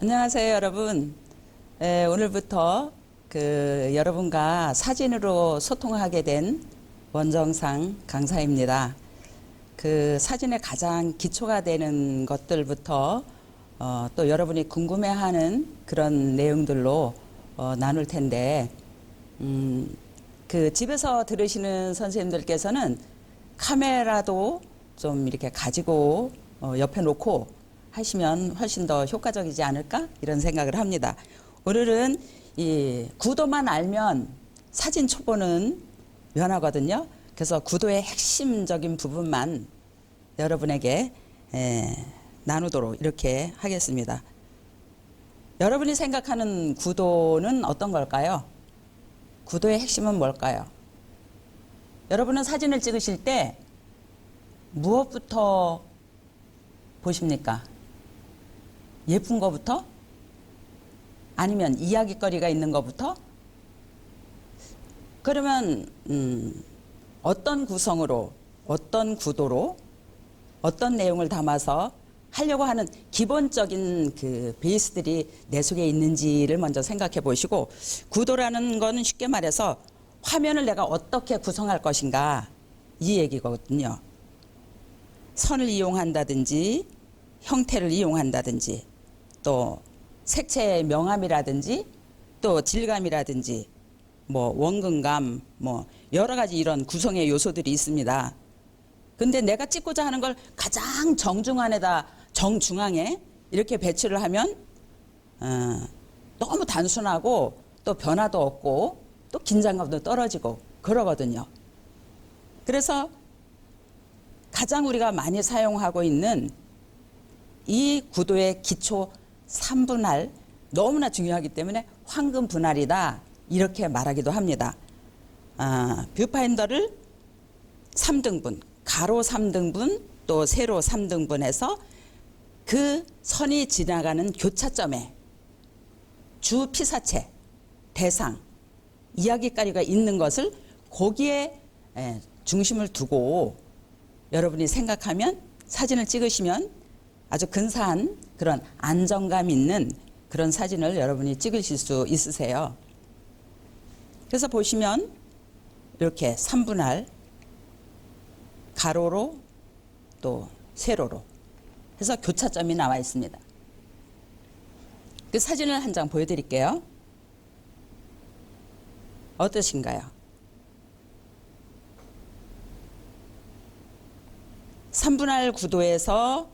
안녕하세요, 여러분. 오늘부터 여러분과 사진으로 소통하게 된 원정상 강사입니다. 사진의 가장 기초가 되는 것들부터 또 여러분이 궁금해하는 그런 내용들로 나눌 텐데, 집에서 들으시는 선생님들께서는 카메라도 좀 이렇게 가지고 옆에 놓고 하시면 훨씬 더 효과적이지 않을까 이런 생각을 합니다. 오늘은 이 구도만 알면 사진 초보는 면하거든요. 그래서 구도의 핵심적인 부분만 여러분에게 나누도록 이렇게 하겠습니다. 여러분이 생각하는 구도는 어떤 걸까요? 구도의 핵심은 뭘까요? 여러분은 사진을 찍으실 때 무엇부터 보십니까? 예쁜 거부터? 아니면 이야기거리가 있는 거부터? 그러면 어떤 구성으로, 어떤 구도로, 어떤 내용을 담아서 하려고 하는 기본적인 베이스들이 내 속에 있는지를 먼저 생각해 보시고, 구도라는 건 쉽게 말해서 화면을 내가 어떻게 구성할 것인가 이 얘기거든요. 선을 이용한다든지 형태를 이용한다든지 또 색채의 명암이라든지 또 질감이라든지 원근감 여러 가지 이런 구성의 요소들이 있습니다. 근데 내가 찍고자 하는 걸 가장 정중앙에 이렇게 배치를 하면 너무 단순하고 또 변화도 없고 또 긴장감도 떨어지고 그러거든요. 그래서 가장 우리가 많이 사용하고 있는 이 구도의 기초 3분할 너무나 중요하기 때문에 황금 분할이다 이렇게 말하기도 합니다. 뷰파인더를 3등분, 가로 3등분 또 세로 3등분해서 그 선이 지나가는 교차점에 주 피사체, 대상, 이야기거리가 있는 것을 거기에 중심을 두고 여러분이 생각하면 사진을 찍으시면 아주 근사한 그런 안정감 있는 그런 사진을 여러분이 찍으실 수 있으세요. 그래서 보시면 이렇게 3분할 가로로 또 세로로 해서 교차점이 나와 있습니다. 그 사진을 한 장 보여드릴게요. 어떠신가요? 3분할 구도에서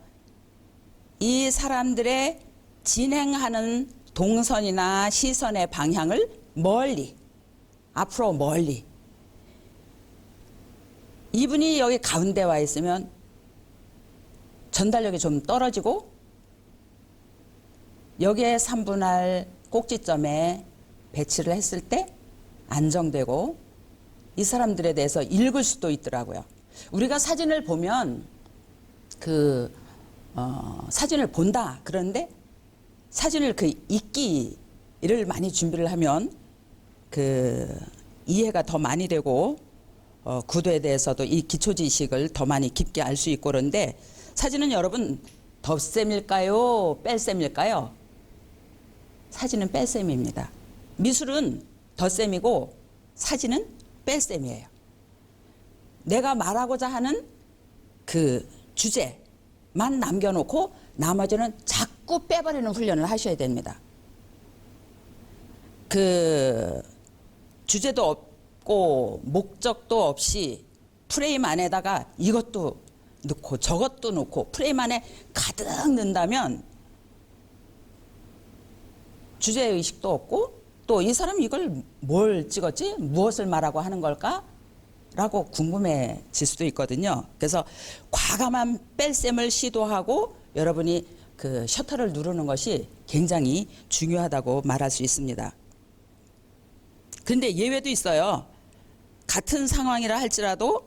이 사람들의 진행하는 동선이나 시선의 방향을 멀리, 앞으로 멀리. 이분이 여기 가운데 와 있으면 전달력이 좀 떨어지고 여기에 3분할 꼭지점에 배치를 했을 때 안정되고 이 사람들에 대해서 읽을 수도 있더라고요. 우리가 사진을 보면 사진을 본다. 그런데 사진을 읽기를 많이 준비를 하면 이해가 더 많이 되고 구도에 대해서도 이 기초 지식을 더 많이 깊게 알 수 있고 그런데 사진은 여러분 덧셈일까요? 뺄셈일까요? 사진은 뺄셈입니다. 미술은 덧셈이고 사진은 뺄셈이에요. 내가 말하고자 하는 주제만 남겨놓고 나머지는 자꾸 빼버리는 훈련을 하셔야 됩니다. 주제도 없고 목적도 없이 프레임 안에다가 이것도 넣고 저것도 넣고 프레임 안에 가득 넣는다면 주제의식도 없고 또 이 사람 이걸 뭘 찍었지? 무엇을 말하고 하는 걸까? 라고 궁금해질 수도 있거든요. 그래서 과감한 뺄셈을 시도하고 여러분이 셔터를 누르는 것이 굉장히 중요하다고 말할 수 있습니다. 근데 예외도 있어요. 같은 상황이라 할지라도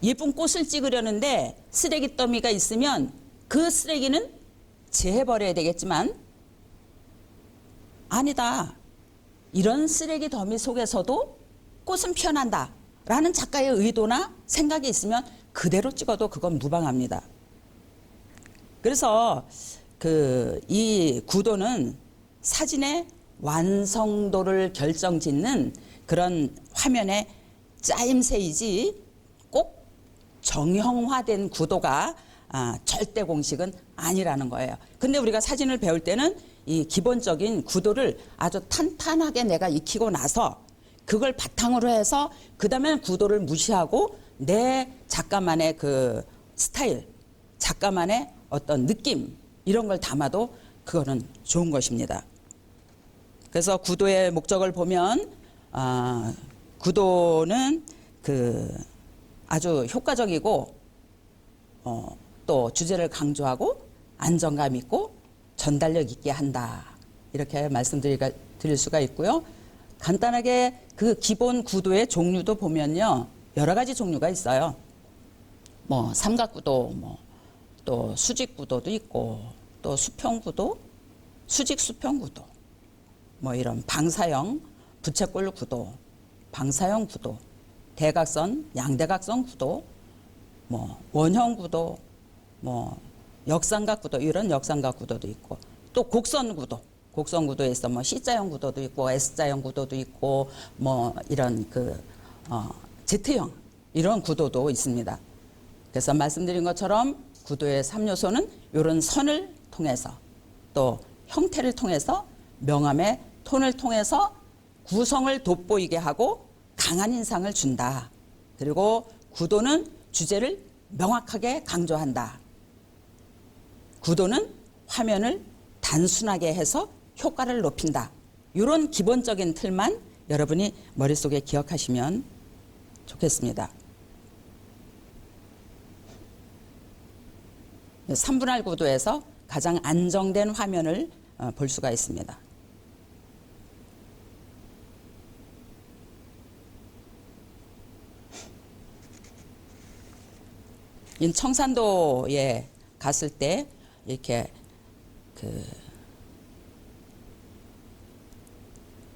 예쁜 꽃을 찍으려는데 쓰레기 더미가 있으면 그 쓰레기는 제해버려야 되겠지만 아니다. 이런 쓰레기 더미 속에서도 꽃은 피어난다 라는 작가의 의도나 생각이 있으면 그대로 찍어도 그건 무방합니다. 그래서 이 구도는 사진의 완성도를 결정짓는 그런 화면의 짜임새이지 꼭 정형화된 구도가 절대 공식은 아니라는 거예요. 근데 우리가 사진을 배울 때는 이 기본적인 구도를 아주 탄탄하게 내가 익히고 나서 그걸 바탕으로 해서 그다음에 구도를 무시하고 내 작가만의 그 스타일, 작가만의 어떤 느낌 이런 걸 담아도 그거는 좋은 것입니다. 그래서 구도의 목적을 보면 구도는 아주 효과적이고 또 주제를 강조하고 안정감 있고 전달력 있게 한다. 이렇게 말씀드릴 수가 있고요. 간단하게 그 기본 구도의 종류도 보면요. 여러 가지 종류가 있어요. 뭐 삼각구도, 또 수직구도도 있고, 또 수평구도, 수직수평구도, 뭐 이런 방사형, 부채꼴 구도, 방사형 구도, 대각선, 양대각선 구도, 뭐 원형 구도, 뭐 역삼각 구도, 이런 역삼각 구도도 있고, 또 곡선 구도, 곡선 구도에서 뭐 C자형 구도도 있고, S자형 구도도 있고, 뭐 이런 Z형 이런 구도도 있습니다. 그래서 말씀드린 것처럼 구도의 3요소는 이런 선을 통해서 또 형태를 통해서 명암의 톤을 통해서 구성을 돋보이게 하고 강한 인상을 준다. 그리고 구도는 주제를 명확하게 강조한다. 구도는 화면을 단순하게 해서 효과를 높인다. 이런 기본적인 틀만 여러분이 머릿속에 기억하시면 좋겠습니다. 3분할 구도에서 가장 안정된 화면을 볼 수가 있습니다. 청산도에 갔을 때 이렇게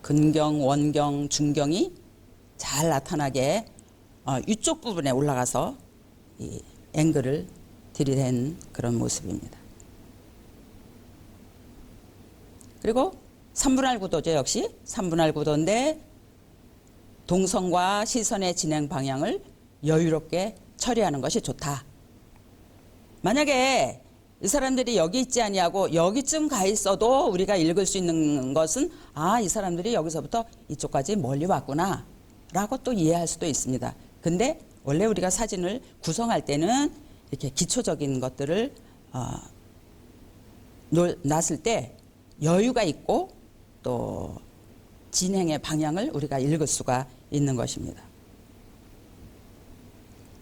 근경, 원경, 중경이 잘 나타나게 위쪽 부분에 올라가서 이 앵글을 들이댄 그런 모습입니다. 그리고 3분할 구도죠. 역시 3분할 구도인데 동선과 시선의 진행 방향을 여유롭게 처리하는 것이 좋다. 만약에 이 사람들이 여기 있지 아니하고 여기쯤 가 있어도 우리가 읽을 수 있는 것은 이 사람들이 여기서부터 이쪽까지 멀리 왔구나 라고 또 이해할 수도 있습니다. 근데 원래 우리가 사진을 구성할 때는 이렇게 기초적인 것들을 놨을 때 여유가 있고 또 진행의 방향을 우리가 읽을 수가 있는 것입니다.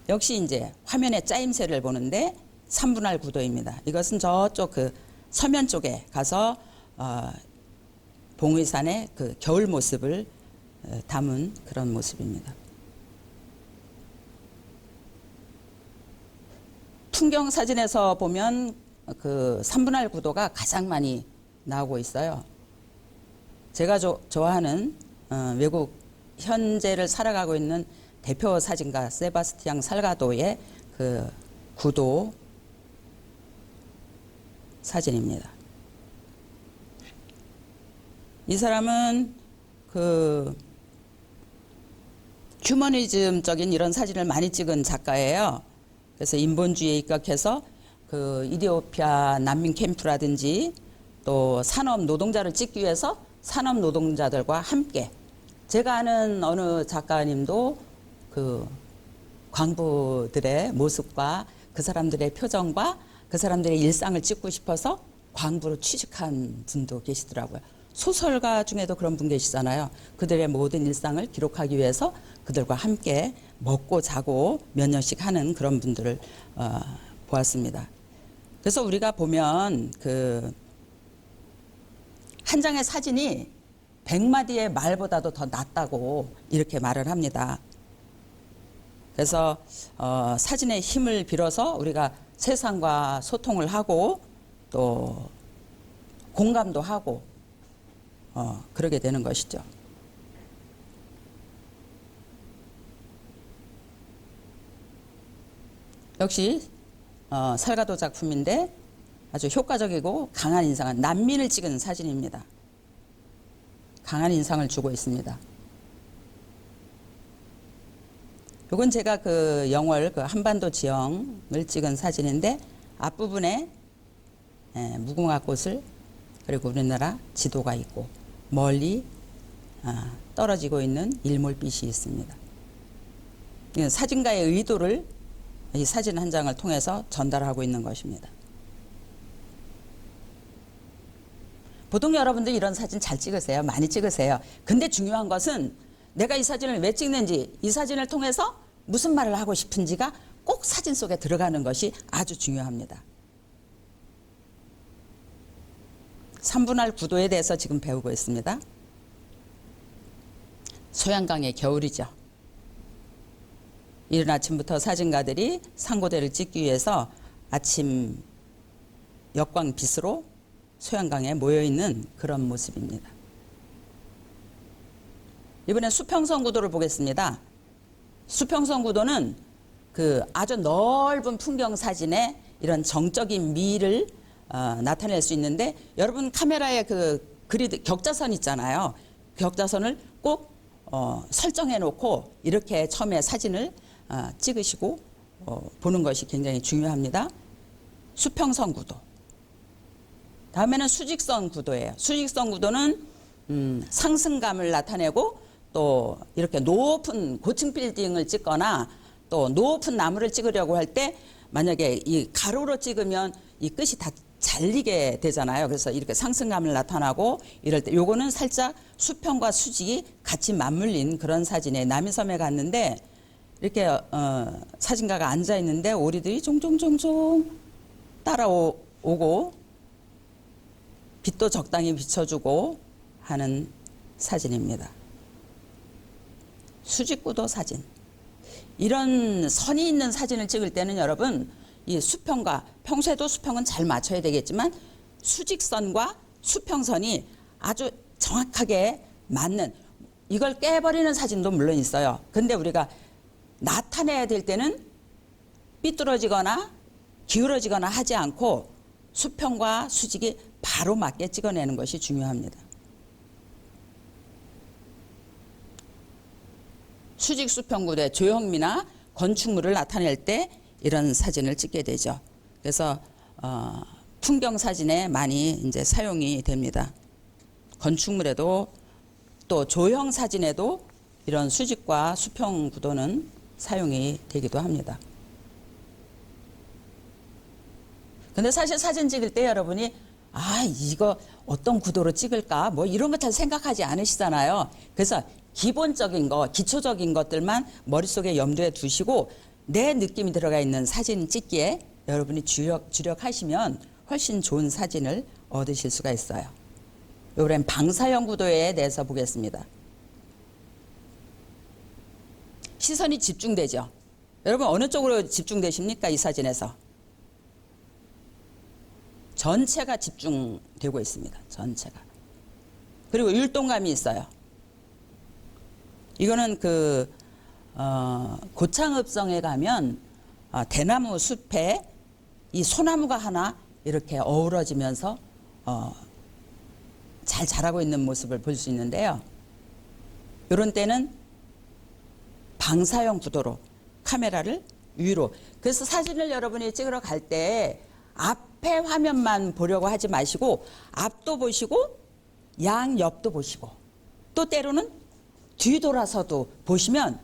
역시 이제 화면의 짜임새를 보는데 3분할 구도입니다. 이것은 저쪽 서면 쪽에 가서 봉의산의 겨울 모습을 담은 그런 모습입니다. 풍경 사진에서 보면 3분할 구도가 가장 많이 나오고 있어요. 제가 좋아하는 외국 현재를 살아가고 있는 대표 사진가 세바스티앙 살가도의 구도 사진입니다. 이 사람은 휴머니즘적인 이런 사진을 많이 찍은 작가예요. 그래서 인본주의에 입각해서 이디오피아 난민 캠프라든지 또 산업 노동자를 찍기 위해서 산업 노동자들과 함께 제가 아는 어느 작가님도 광부들의 모습과 그 사람들의 표정과 그 사람들의 일상을 찍고 싶어서 광부로 취직한 분도 계시더라고요. 소설가 중에도 그런 분 계시잖아요. 그들의 모든 일상을 기록하기 위해서 그들과 함께 먹고 자고 몇 년씩 하는 그런 분들을 보았습니다. 그래서 우리가 보면 한 장의 사진이 100마디의 말보다도 더 낫다고 이렇게 말을 합니다. 그래서 사진의 힘을 빌어서 우리가 세상과 소통을 하고 또 공감도 하고 그러게 되는 것이죠. 역시 살가도 작품인데 아주 효과적이고 강한 인상은 난민을 찍은 사진입니다. 강한 인상을 주고 있습니다. 이건 제가 그 영월 그 한반도 지형을 찍은 사진인데 앞부분에 무궁화 꽃을 그리고 우리나라 지도가 있고 멀리 떨어지고 있는 일몰빛이 있습니다. 사진가의 의도를 이 사진 한 장을 통해서 전달하고 있는 것입니다. 보통 여러분들 이런 사진 잘 찍으세요. 많이 찍으세요. 근데 중요한 것은 내가 이 사진을 왜 찍는지, 이 사진을 통해서 무슨 말을 하고 싶은지가 꼭 사진 속에 들어가는 것이 아주 중요합니다. 3분할 구도에 대해서 지금 배우고 있습니다. 소양강의 겨울이죠. 이른 아침부터 사진가들이 상고대를 찍기 위해서 아침 역광빛으로 소양강에 모여있는 그런 모습입니다. 이번엔 수평선 구도를 보겠습니다. 수평선 구도는 그 아주 넓은 풍경 사진에 이런 정적인 미를 나타낼 수 있는데, 여러분 카메라에 그 그리드 격자선 있잖아요. 격자선을 꼭 설정해 놓고 이렇게 처음에 사진을 찍으시고 보는 것이 굉장히 중요합니다. 수평선 구도. 다음에는 수직선 구도예요. 수직선 구도는 상승감을 나타내고 또 이렇게 높은 고층 빌딩을 찍거나 또 높은 나무를 찍으려고 할 때 만약에 이 가로로 찍으면 이 끝이 다 잘리게 되잖아요. 그래서 이렇게 상승감을 나타나고 이럴 때 요거는 살짝 수평과 수직이 같이 맞물린 그런 사진이에요. 남이섬에 갔는데 이렇게 사진가가 앉아 있는데 오리들이 종종종종 따라오고 빛도 적당히 비춰주고 하는 사진입니다. 수직구도 사진. 이런 선이 있는 사진을 찍을 때는 여러분 이 수평과 평소에도 수평은 잘 맞춰야 되겠지만 수직선과 수평선이 아주 정확하게 맞는, 이걸 깨버리는 사진도 물론 있어요. 근데 우리가 나타내야 될 때는 삐뚤어지거나 기울어지거나 하지 않고 수평과 수직이 바로 맞게 찍어내는 것이 중요합니다. 수직 수평 구도의 조형미나 건축물을 나타낼 때 이런 사진을 찍게 되죠. 그래서 풍경 사진에 많이 이제 사용이 됩니다. 건축물에도 또 조형 사진에도 이런 수직과 수평 구도는 사용이 되기도 합니다. 근데 사실 사진 찍을 때 여러분이 이거 어떤 구도로 찍을까 뭐 이런 거 잘 생각하지 않으시잖아요. 그래서 기본적인 거, 기초적인 것들만 머릿속에 염두에 두시고 내 느낌이 들어가 있는 사진 찍기에 여러분이 주력하시면 훨씬 좋은 사진을 얻으실 수가 있어요. 이번엔 방사형 구도에 대해서 보겠습니다. 시선이 집중되죠. 여러분 어느 쪽으로 집중되십니까? 이 사진에서. 전체가 집중되고 있습니다. 전체가. 그리고 율동감이 있어요. 이거는 고창읍성에 가면 대나무 숲에 이 소나무가 하나 이렇게 어우러지면서 잘 자라고 있는 모습을 볼 수 있는데요. 이런 때는 방사형 구도로 카메라를 위로. 그래서 사진을 여러분이 찍으러 갈 때 앞에 화면만 보려고 하지 마시고 앞도 보시고 양옆도 보시고 또 때로는 뒤돌아서도 보시면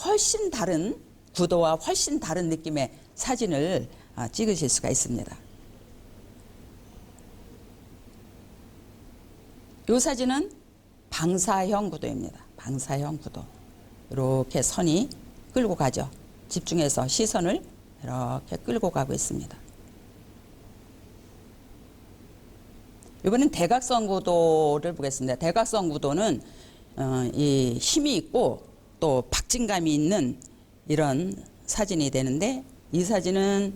훨씬 다른 구도와 훨씬 다른 느낌의 사진을 찍으실 수가 있습니다. 이 사진은 방사형 구도입니다. 방사형 구도. 이렇게 선이 끌고 가죠. 집중해서 시선을 이렇게 끌고 가고 있습니다. 이번엔 대각선 구도를 보겠습니다. 대각선 구도는 이 힘이 있고 또 박진감이 있는 이런 사진이 되는데, 이 사진은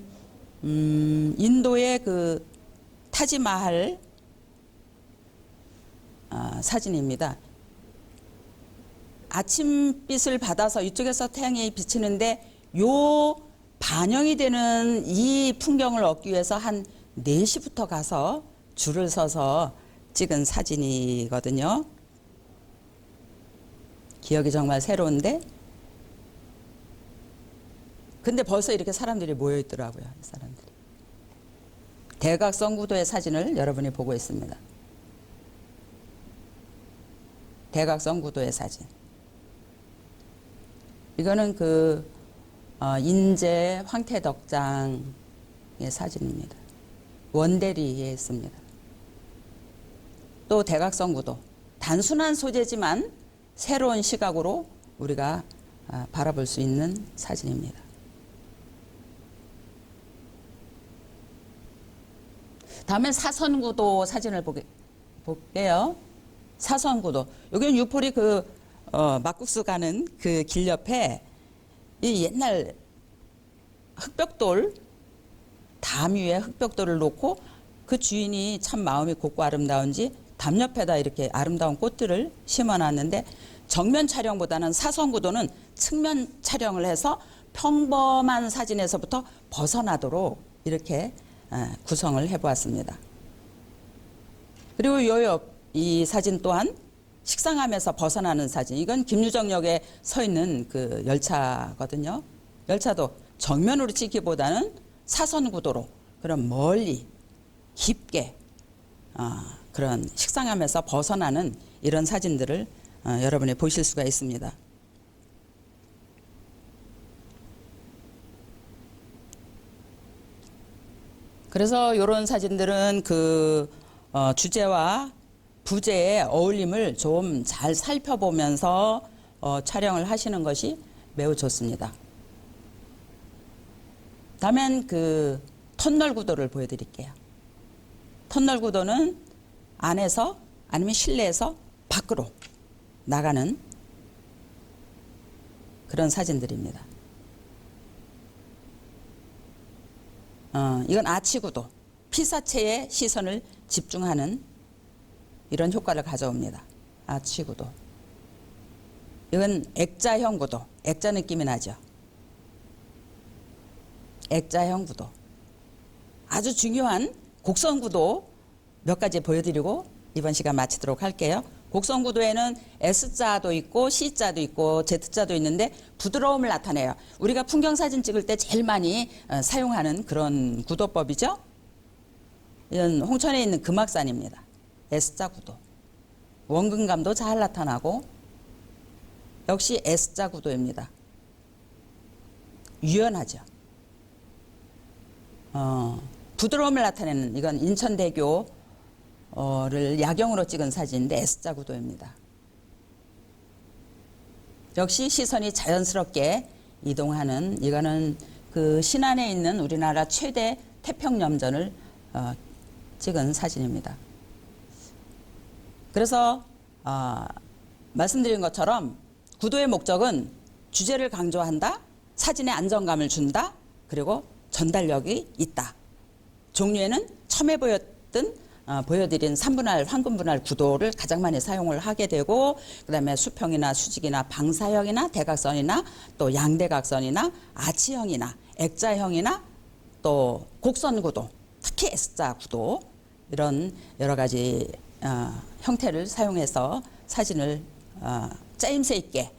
인도의 그 타지마할 사진입니다. 아침빛을 받아서 이쪽에서 태양이 비치는데 요 반영이 되는 이 풍경을 얻기 위해서 한 4시부터 가서 줄을 서서 찍은 사진이거든요. 기억이 정말 새로운데, 근데 벌써 이렇게 사람들이 모여 있더라고요. 이 사람들이. 대각선 구도의 사진을 여러분이 보고 있습니다. 대각선 구도의 사진. 이거는 인제 황태덕장의 사진입니다. 원대리에 있습니다. 또 대각선 구도. 단순한 소재지만 새로운 시각으로 우리가 바라볼 수 있는 사진입니다. 다음엔 사선구도 사진을 볼게요. 사선구도. 여기는 유포리 막국수 가는 그 길 옆에 이 옛날 흑벽돌, 담 위에 흑벽돌을 놓고 그 주인이 참 마음이 곱고 아름다운지 담 옆에다 이렇게 아름다운 꽃들을 심어놨는데, 정면 촬영보다는 사선구도는 측면 촬영을 해서 평범한 사진에서부터 벗어나도록 이렇게 구성을 해보았습니다. 그리고 요 옆 이 사진 또한 식상함에서 벗어나는 사진. 이건 김유정역에 서 있는 그 열차거든요. 열차도 정면으로 찍기보다는 사선구도로 그런 멀리 깊게 그런 식상함에서 벗어나는 이런 사진들을 여러분이 보실 수가 있습니다. 그래서 이런 사진들은 주제와 부제의 어울림을 좀 잘 살펴보면서 촬영을 하시는 것이 매우 좋습니다. 다음엔 터널 구도를 보여드릴게요. 터널 구도는 안에서 아니면 실내에서 밖으로 나가는 그런 사진들입니다. 이건 아치 구도, 피사체의 시선을 집중하는 이런 효과를 가져옵니다. 아치 구도. 이건 액자형 구도, 액자 느낌이 나죠. 액자형 구도. 아주 중요한 곡선 구도 몇 가지 보여드리고 이번 시간 마치도록 할게요. 곡선 구도에는 S자도 있고 C자도 있고 Z자도 있는데 부드러움을 나타내요. 우리가 풍경사진 찍을 때 제일 많이 사용하는 그런 구도법이죠. 이건 홍천에 있는 금악산입니다. S자 구도. 원근감도 잘 나타나고 역시 S자 구도입니다. 유연하죠. 부드러움을 나타내는, 이건 인천대교를 야경으로 찍은 사진인데 S자 구도입니다. 역시 시선이 자연스럽게 이동하는, 이거는 신안에 있는 우리나라 최대 태평염전을 찍은 사진입니다. 그래서 말씀드린 것처럼 구도의 목적은 주제를 강조한다, 사진에 안정감을 준다, 그리고 전달력이 있다. 종류에는 처음에 보여드린 3분할 황금분할 구도를 가장 많이 사용을 하게 되고, 그 다음에 수평이나 수직이나 방사형이나 대각선이나 또 양대각선이나 아치형이나 액자형이나 또 곡선 구도, 특히 S자 구도, 이런 여러 가지 형태를 사용해서 사진을 짜임새 있게,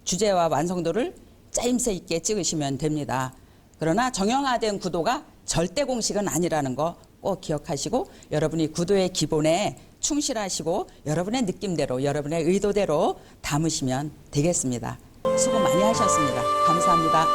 주제와 완성도를 짜임새 있게 찍으시면 됩니다. 그러나 정형화된 구도가 절대 공식은 아니라는 거 꼭 기억하시고, 여러분이 구도의 기본에 충실하시고 여러분의 느낌대로, 여러분의 의도대로 담으시면 되겠습니다. 수고 많이 하셨습니다. 감사합니다.